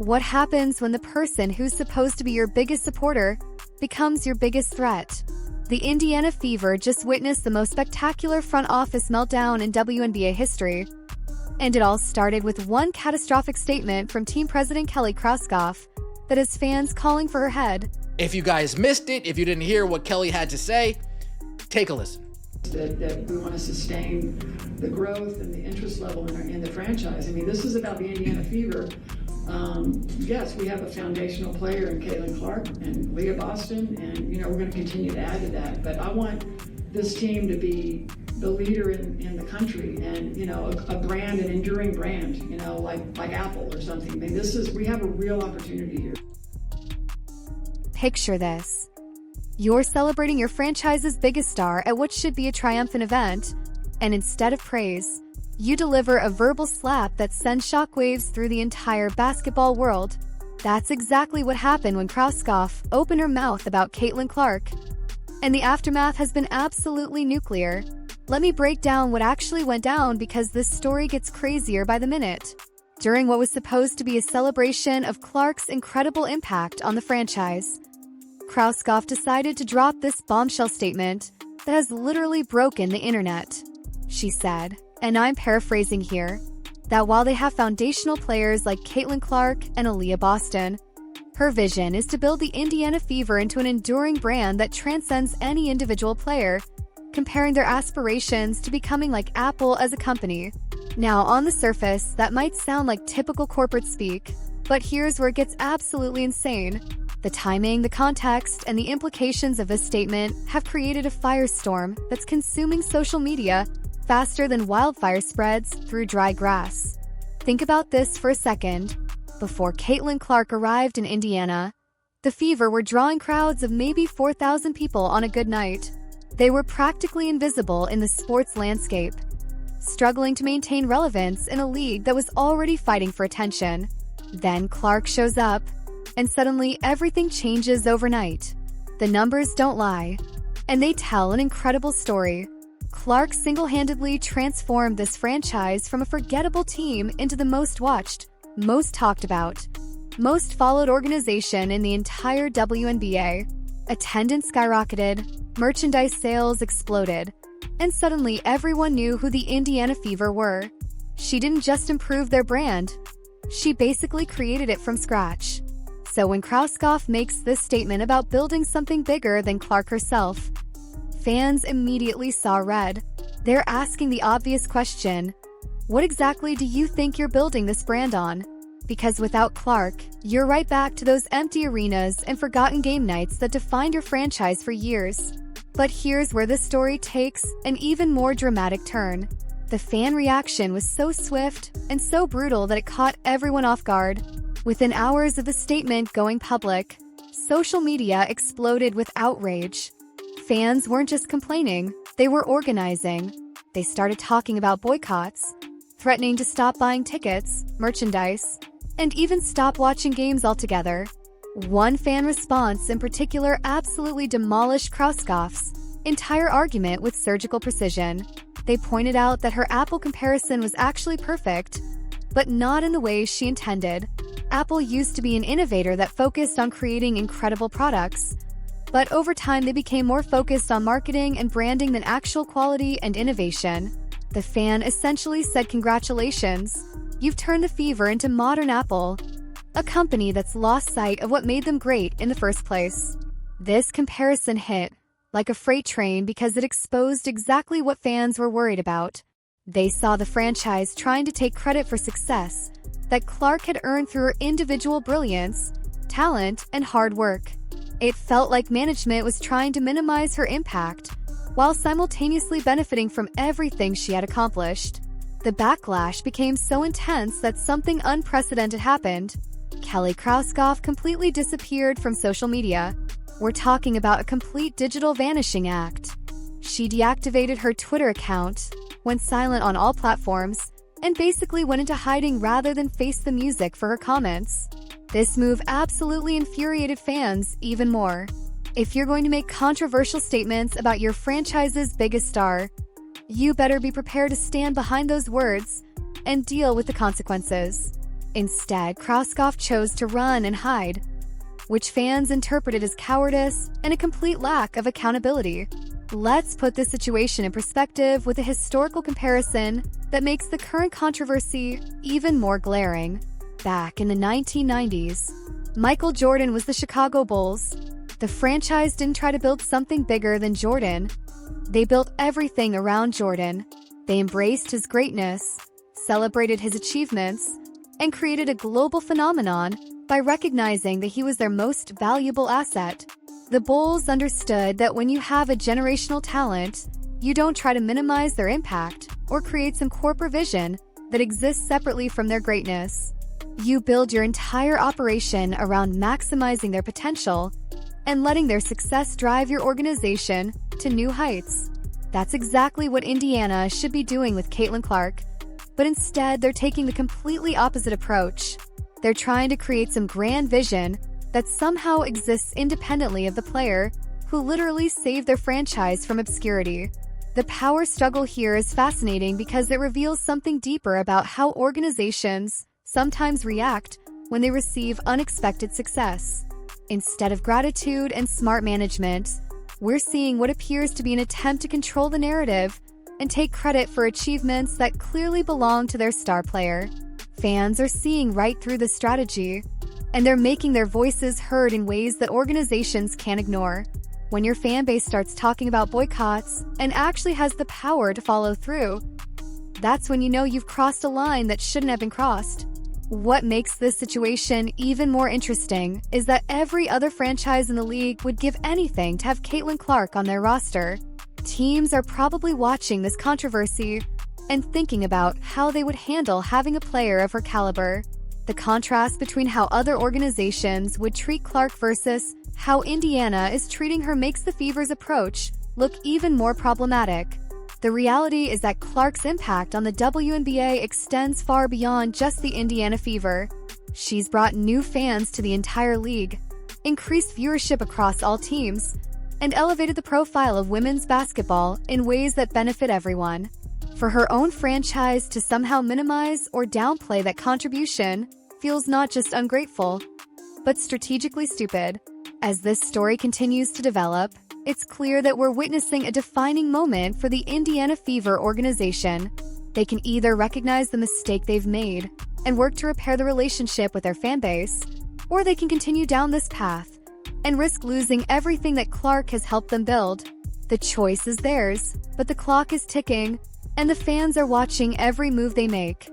What happens when the person who's supposed to be your biggest supporter becomes your biggest threat? The Indiana Fever just witnessed the most spectacular front office meltdown in WNBA history. And it all started with one catastrophic statement from team president Kelly Krauskopf that has fans calling for her head. If you guys missed it, if you didn't hear what Kelly had to say, take a listen. That we want to sustain the growth and the interest level in the franchise. I mean, this is about the Indiana Fever. Yes, we have a foundational player in Caitlin Clark and Aaliyah Boston, and we're going to continue to add to that. But I want this team to be the leader in the country, and a brand, an enduring brand, like Apple or something. I mean, we have a real opportunity here. Picture this. You're celebrating your franchise's biggest star at what should be a triumphant event, and instead of praise, you deliver a verbal slap that sends shockwaves through the entire basketball world. That's exactly what happened when Krauskopf opened her mouth about Caitlin Clark. And the aftermath has been absolutely nuclear. Let me break down what actually went down, because this story gets crazier by the minute. During what was supposed to be a celebration of Clark's incredible impact on the franchise, Krauskopf decided to drop this bombshell statement that has literally broken the internet. She said, and I'm paraphrasing here, that while they have foundational players like Caitlin Clark and Aaliyah Boston, her vision is to build the Indiana Fever into an enduring brand that transcends any individual player, comparing their aspirations to becoming like Apple as a company. Now, on the surface, that might sound like typical corporate speak, but here's where it gets absolutely insane. The timing, the context, and the implications of this statement have created a firestorm that's consuming social media faster than wildfire spreads through dry grass. Think about this for a second. Before Caitlin Clark arrived in Indiana, the Fever were drawing crowds of maybe 4,000 people on a good night. They were practically invisible in the sports landscape, struggling to maintain relevance in a league that was already fighting for attention. Then Clark shows up, and suddenly everything changes overnight. The numbers don't lie, and they tell an incredible story. Clark single-handedly transformed this franchise from a forgettable team into the most watched, most talked about, most followed organization in the entire WNBA. Attendance skyrocketed, merchandise sales exploded, and suddenly everyone knew who the Indiana Fever were. She didn't just improve their brand, she basically created it from scratch. So when Krauskopf makes this statement about building something bigger than Clark herself, fans immediately saw red. They're asking the obvious question, what exactly do you think you're building this brand on? Because without Clark, you're right back to those empty arenas and forgotten game nights that defined your franchise for years. But here's where this story takes an even more dramatic turn. The fan reaction was so swift and so brutal that it caught everyone off guard. Within hours of the statement going public, social media exploded with outrage. Fans weren't just complaining, they were organizing. They started talking about boycotts, threatening to stop buying tickets, merchandise, and even stop watching games altogether. One fan response in particular absolutely demolished Krauskopf's entire argument with surgical precision. They pointed out that her Apple comparison was actually perfect, but not in the way she intended. Apple used to be an innovator that focused on creating incredible products, but over time they became more focused on marketing and branding than actual quality and innovation. The fan essentially said, congratulations, you've turned the Fever into modern Apple, a company that's lost sight of what made them great in the first place. This comparison hit like a freight train because it exposed exactly what fans were worried about. They saw the franchise trying to take credit for success that Clark had earned through her individual brilliance, talent, and hard work. It felt like management was trying to minimize her impact, while simultaneously benefiting from everything she had accomplished. The backlash became so intense that something unprecedented happened. Kelly Krauskopf completely disappeared from social media. We're talking about a complete digital vanishing act. She deactivated her Twitter account, went silent on all platforms, and basically went into hiding rather than face the music for her comments. This move absolutely infuriated fans even more. If you're going to make controversial statements about your franchise's biggest star, you better be prepared to stand behind those words and deal with the consequences. Instead, Krauskopf chose to run and hide, which fans interpreted as cowardice and a complete lack of accountability. Let's put this situation in perspective with a historical comparison that makes the current controversy even more glaring. Back in the 1990s, Michael Jordan was the Chicago Bulls. The franchise didn't try to build something bigger than Jordan. They built everything around Jordan. They embraced his greatness, celebrated his achievements, and created a global phenomenon by recognizing that he was their most valuable asset. The Bulls understood that when you have a generational talent, you don't try to minimize their impact or create some corporate vision that exists separately from their greatness. You build your entire operation around maximizing their potential and letting their success drive your organization to new heights. That's exactly what Indiana should be doing with Caitlin Clark, but instead they're taking the completely opposite approach. They're trying to create some grand vision that somehow exists independently of the player who literally saved their franchise from obscurity. The power struggle here is fascinating because it reveals something deeper about how organizations sometimes react when they receive unexpected success. Instead of gratitude and smart management, we're seeing what appears to be an attempt to control the narrative and take credit for achievements that clearly belong to their star player. Fans are seeing right through this strategy, and they're making their voices heard in ways that organizations can't ignore. When your fan base starts talking about boycotts and actually has the power to follow through, that's when you know you've crossed a line that shouldn't have been crossed. What makes this situation even more interesting is that every other franchise in the league would give anything to have Caitlin Clark on their roster. Teams are probably watching this controversy and thinking about how they would handle having a player of her caliber. The contrast between how other organizations would treat Clark versus how Indiana is treating her makes the Fever's approach look even more problematic. The reality is that Clark's impact on the WNBA extends far beyond just the Indiana Fever. She's brought new fans to the entire league, increased viewership across all teams, and elevated the profile of women's basketball in ways that benefit everyone. For her own franchise to somehow minimize or downplay that contribution feels not just ungrateful, but strategically stupid. As this story continues to develop, it's clear that we're witnessing a defining moment for the Indiana Fever organization. They can either recognize the mistake they've made and work to repair the relationship with their fan base, or they can continue down this path and risk losing everything that Clark has helped them build. The choice is theirs, but the clock is ticking, and the fans are watching every move they make.